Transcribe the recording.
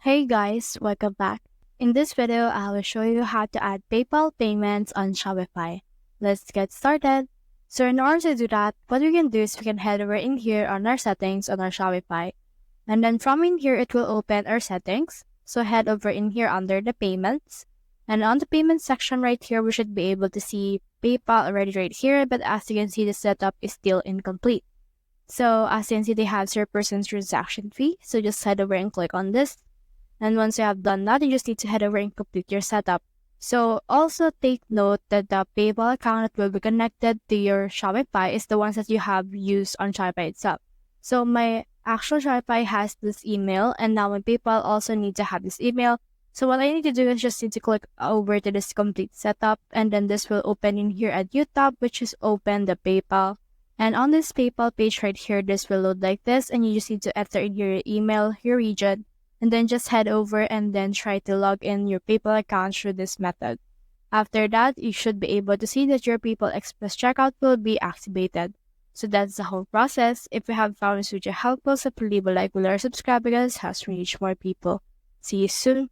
Hey guys, welcome back. In this video, I will show you how to add PayPal payments on Shopify. Let's get started. So in order to do that, what we can do is we can head over in here on our settings on our Shopify. And then from in here, it will open our settings. So head over in here under the payments. And on the payment section right here, we should be able to see PayPal already right here. But as you can see, the setup is still incomplete. So as you can see, they have 0% transaction fee. So just head over and click on this. And once you have done that, you just need to head over and complete your setup. So also take note that the PayPal account that will be connected to your Shopify is the ones that you have used on Shopify itself. So my actual Shopify has this email, and now my PayPal also needs to have this email. So what I need to do is just need to click over to this complete setup, and then this will open in here at new tab, which is open the PayPal. And on this PayPal page right here, this will load like this, and you just need to enter in your email, your region, and then just head over and then try to log in your PayPal account through this method. After that, you should be able to see that your PayPal Express checkout will be activated. So that's the whole process. If you have found this video helpful, so please leave a like, below, or subscribe because it helps me reach more people. See you soon.